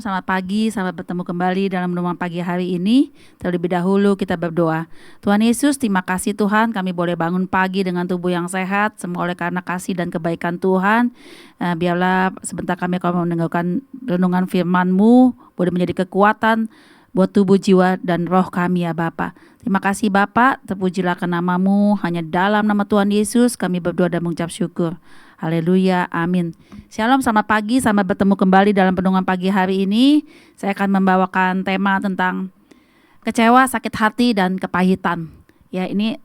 selamat pagi, selamat bertemu kembali dalam renungan pagi hari ini. Terlebih dahulu kita berdoa. Tuhan Yesus, terima kasih Tuhan, kami boleh bangun pagi dengan tubuh yang sehat, semua oleh karena kasih dan kebaikan Tuhan. Biarlah sebentar kami akan mendengarkan renungan firman-Mu, boleh menjadi kekuatan buat tubuh, jiwa, dan roh kami ya Bapa. Terima kasih Bapa, terpujilah ke nama-Mu, hanya dalam nama Tuhan Yesus kami berdoa dan mengucap syukur. Haleluya, amin. Shalom, selamat pagi, selamat bertemu kembali dalam renungan pagi hari ini. Saya akan membawakan tema tentang kecewa, sakit hati, dan kepahitan. Ya, ini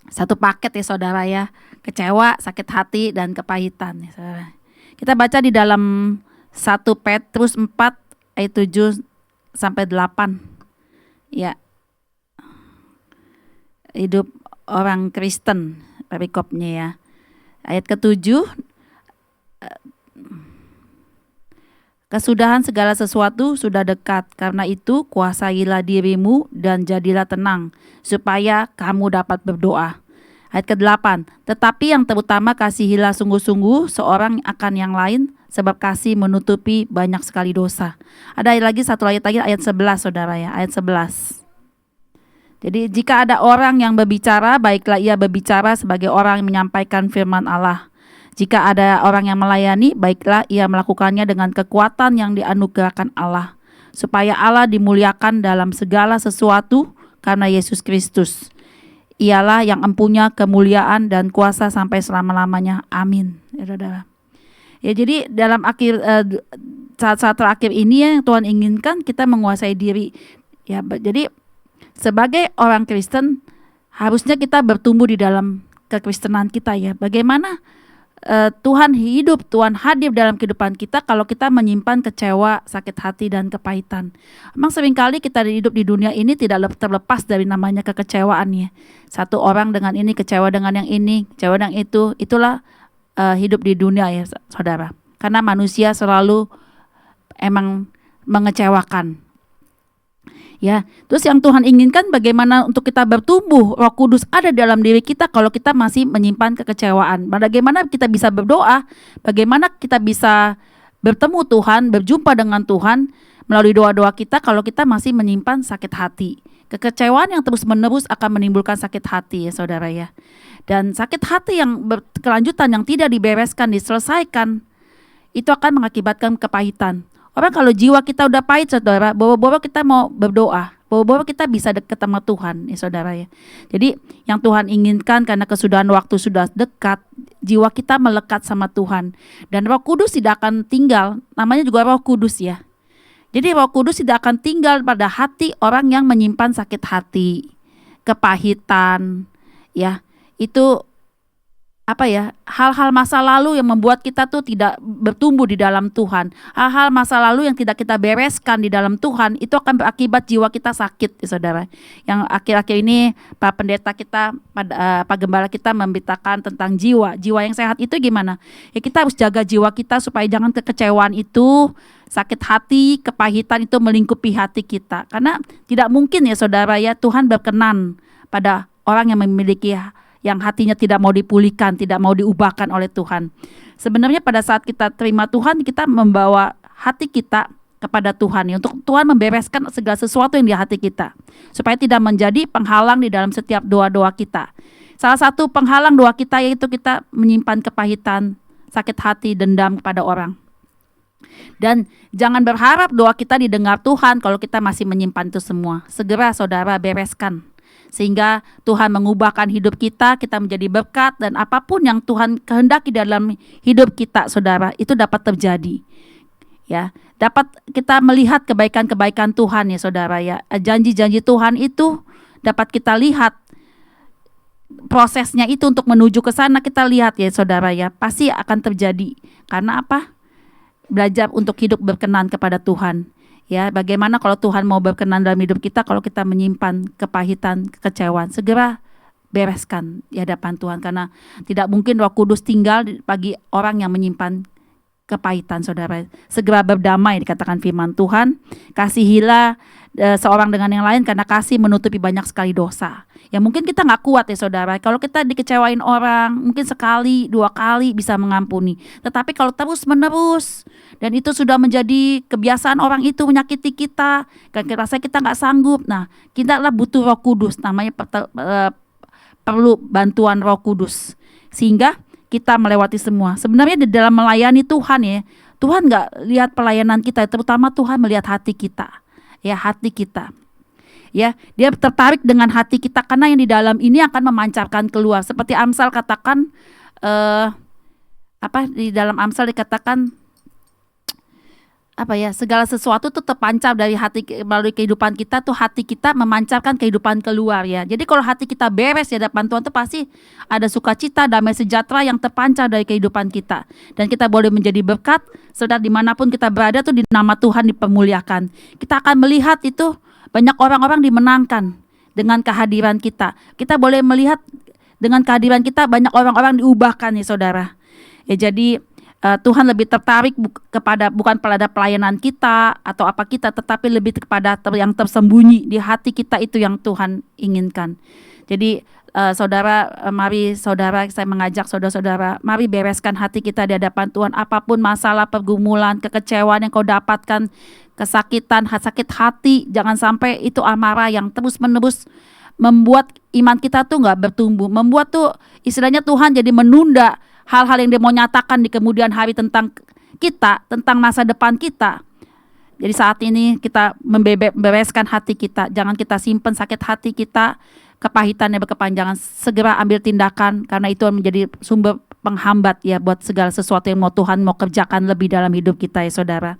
satu paket ya saudara ya. Kecewa, sakit hati, dan kepahitan. Ya, saudara. Kita baca di dalam 1 Petrus 4 ayat 7 sampai 8. Ya. Hidup orang Kristen, perikopnya ya. Ayat ke-7, kesudahan segala sesuatu sudah dekat, karena itu kuasailah dirimu dan jadilah tenang, supaya kamu dapat berdoa. Ayat ke-8, tetapi yang terutama kasihilah sungguh-sungguh seorang akan yang lain, sebab kasih menutupi banyak sekali dosa. Ada satu ayat lagi, ayat 11 saudara ya, ayat 11. Jadi jika ada orang yang berbicara, baiklah ia berbicara sebagai orang yang menyampaikan firman Allah. Jika ada orang yang melayani, baiklah ia melakukannya dengan kekuatan yang dianugerahkan Allah, supaya Allah dimuliakan dalam segala sesuatu karena Yesus Kristus. Ialah yang empunya kemuliaan dan kuasa sampai selama-lamanya. Amin. Ya, jadi dalam saat-saat terakhir ini yang Tuhan inginkan kita menguasai diri. Ya, jadi sebagai orang Kristen harusnya kita bertumbuh di dalam kekristenan kita ya. Bagaimana Tuhan hidup, Tuhan hadir dalam kehidupan kita kalau kita menyimpan kecewa, sakit hati, dan kepahitan. Memang seringkali kita hidup di dunia ini tidak terlepas dari namanya kekecewaan ya. Satu orang dengan ini kecewa dengan yang ini, kecewa dengan itu. Itulah hidup di dunia ya saudara. Karena manusia selalu emang mengecewakan. Ya, terus yang Tuhan inginkan bagaimana untuk kita bertumbuh, Roh Kudus ada dalam diri kita kalau kita masih menyimpan kekecewaan. Bagaimana kita bisa berdoa, bagaimana kita bisa bertemu Tuhan, berjumpa dengan Tuhan melalui doa-doa kita kalau kita masih menyimpan sakit hati. Kekecewaan yang terus-menerus akan menimbulkan sakit hati ya saudara ya. Dan sakit hati yang berkelanjutan yang tidak dibereskan, diselesaikan, itu akan mengakibatkan kepahitan. Orang kalau jiwa kita udah pahit saudara, bawa-bawa kita mau berdoa, bawa-bawa kita bisa dekat sama Tuhan ya saudara ya. Jadi yang Tuhan inginkan karena kesudahan waktu sudah dekat, jiwa kita melekat sama Tuhan. Dan Roh Kudus tidak akan tinggal, namanya juga Roh Kudus ya. Jadi Roh Kudus tidak akan tinggal pada hati orang yang menyimpan sakit hati, kepahitan ya. Itu hal-hal masa lalu yang membuat kita tuh tidak bertumbuh di dalam Tuhan. Hal-hal masa lalu yang tidak kita bereskan di dalam Tuhan, itu akan berakibat jiwa kita sakit ya saudara. Yang akhir-akhir ini Pak Pendeta kita, Pak Gembala kita memberitakan tentang jiwa. Jiwa yang sehat itu gimana? Ya kita harus jaga jiwa kita supaya jangan kekecewaan itu, sakit hati, kepahitan itu melingkupi hati kita. Karena tidak mungkin ya saudara ya Tuhan berkenan pada orang yang memiliki yang hatinya tidak mau dipulihkan, tidak mau diubahkan oleh Tuhan. Sebenarnya pada saat kita terima Tuhan, kita membawa hati kita kepada Tuhan ya, untuk Tuhan membereskan segala sesuatu yang di hati kita, supaya tidak menjadi penghalang di dalam setiap doa-doa kita. Salah satu penghalang doa kita yaitu kita menyimpan kepahitan, sakit hati, dendam kepada orang. Dan jangan berharap doa kita didengar Tuhan kalau kita masih menyimpan itu semua. Segera saudara bereskan, sehingga Tuhan mengubahkan hidup kita, kita menjadi berkat, dan apapun yang Tuhan kehendaki dalam hidup kita saudara, itu dapat terjadi ya. Dapat kita melihat kebaikan-kebaikan Tuhan ya saudara ya. Janji-janji Tuhan itu dapat kita lihat prosesnya itu untuk menuju ke sana, kita lihat ya saudara ya. Pasti akan terjadi. Karena apa? Belajar untuk hidup berkenan kepada Tuhan. Ya, bagaimana kalau Tuhan mau berkenan dalam hidup kita kalau kita menyimpan kepahitan, kekecewaan, segera bereskan di hadapan Tuhan, karena tidak mungkin Roh Kudus tinggal bagi orang yang menyimpan kepahitan saudara. Segera berdamai dikatakan firman Tuhan, kasihilah seorang dengan yang lain, karena kasih menutupi banyak sekali dosa. Ya mungkin kita nggak kuat ya saudara, kalau kita dikecewain orang mungkin sekali, 2 kali bisa mengampuni. Tetapi kalau terus menerus dan itu sudah menjadi kebiasaan orang itu menyakiti kita, kan rasa kita nggak sanggup. Nah, kita lah butuh Roh Kudus, namanya perlu bantuan Roh Kudus sehingga kita melewati semua. Sebenarnya di dalam melayani Tuhan ya, Tuhan nggak lihat pelayanan kita, terutama Tuhan melihat hati kita, ya hati kita. Ya, dia tertarik dengan hati kita karena yang di dalam ini akan memancarkan keluar. Seperti Amsal katakan, di dalam Amsal dikatakan segala sesuatu tuh terpancar dari hati, melalui kehidupan kita tuh hati kita memancarkan kehidupan keluar ya. Jadi kalau hati kita beres di hadapan Tuhan tuh pasti ada sukacita, damai sejahtera yang terpancar dari kehidupan kita. Dan kita boleh menjadi berkat, saudara, dimanapun kita berada tuh di nama Tuhan dipermuliakan. Kita akan melihat itu banyak orang-orang dimenangkan dengan kehadiran kita. Kita boleh melihat dengan kehadiran kita banyak orang-orang diubahkan ya saudara. Ya jadi Tuhan lebih tertarik bukan pada pelayanan kita atau apa kita, tetapi lebih kepada yang tersembunyi di hati kita, itu yang Tuhan inginkan. Jadi mari saudara, saya mengajak saudara-saudara, mari bereskan hati kita di hadapan Tuhan. Apapun masalah, pergumulan, kekecewaan yang kau dapatkan, kesakitan, sakit hati, jangan sampai itu amarah yang terus-menerus membuat iman kita tuh nggak bertumbuh, membuat tuh istilahnya Tuhan jadi menunda hal-hal yang dia mau nyatakan di kemudian hari tentang kita, tentang masa depan kita. Jadi saat ini kita membereskan hati kita, jangan kita simpan sakit hati kita, kepahitan yang berkepanjangan. Segera ambil tindakan, karena itu menjadi sumber penghambat ya buat segala sesuatu yang Tuhan mau kerjakan lebih dalam hidup kita ya saudara.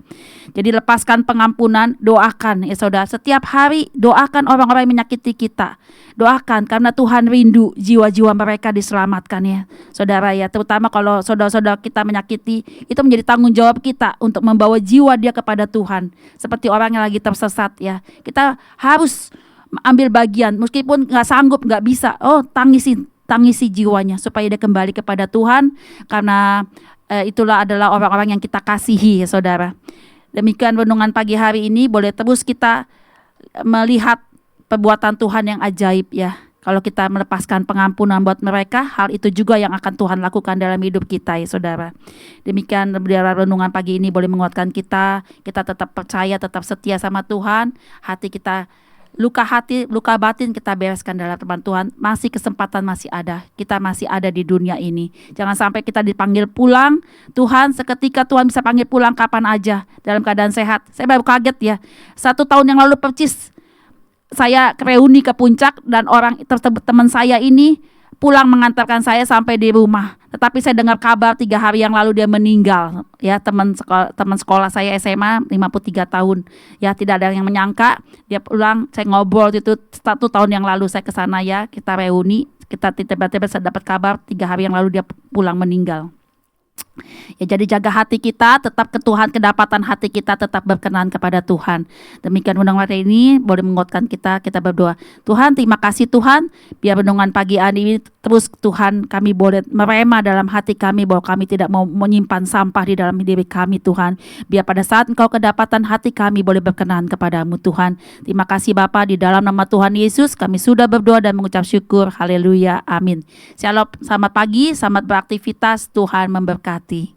Jadi lepaskan pengampunan, doakan ya saudara. Setiap hari doakan orang-orang yang menyakiti kita. Doakan karena Tuhan rindu jiwa-jiwa mereka diselamatkan ya saudara ya. Terutama kalau saudara-saudara kita menyakiti, itu menjadi tanggung jawab kita untuk membawa jiwa dia kepada Tuhan. Seperti orang yang lagi tersesat ya. Kita harus ambil bagian, meskipun nggak sanggup, nggak bisa, tangisi jiwanya supaya dia kembali kepada Tuhan, karena itulah adalah orang-orang yang kita kasihi ya saudara. Demikian renungan pagi hari ini, boleh terus kita melihat perbuatan Tuhan yang ajaib ya. Kalau kita melepaskan pengampunan buat mereka, hal itu juga yang akan Tuhan lakukan dalam hidup kita ya saudara. Demikian renungan pagi ini boleh menguatkan kita tetap percaya, tetap setia sama Tuhan, hati kita, luka batin kita bereskan dalam teman Tuhan. Masih kesempatan masih ada. Kita masih ada di dunia ini. Jangan sampai kita dipanggil pulang. Tuhan, seketika Tuhan bisa panggil pulang kapan aja dalam keadaan sehat. Saya baru kaget ya. 1 tahun yang lalu percis saya reuni ke puncak dan orang tersebut, teman saya ini pulang mengantarkan saya sampai di rumah. Tetapi saya dengar kabar 3 hari yang lalu dia meninggal. Ya, teman sekolah saya SMA 53 tahun. Ya, tidak ada yang menyangka dia pulang. Saya ngobrol itu 1 tahun yang lalu saya ke sana ya, kita reuni, kita tiba-tiba saya dapat kabar 3 hari yang lalu dia pulang meninggal. Ya, jadi jaga hati kita, tetap ke Tuhan, kedapatan hati kita tetap berkenan kepada Tuhan. Demikian renungan hari ini boleh menguatkan kita berdoa. Tuhan, terima kasih Tuhan, biar renungan pagi hari ini terus Tuhan kami boleh merema dalam hati kami bahwa kami tidak mau menyimpan sampah di dalam diri kami Tuhan. Biar pada saat Engkau kedapatan hati kami boleh berkenan kepadamu Tuhan. Terima kasih Bapa, di dalam nama Tuhan Yesus kami sudah berdoa dan mengucap syukur. Haleluya, amin. Shalom, selamat pagi, selamat beraktivitas, Tuhan memberkati.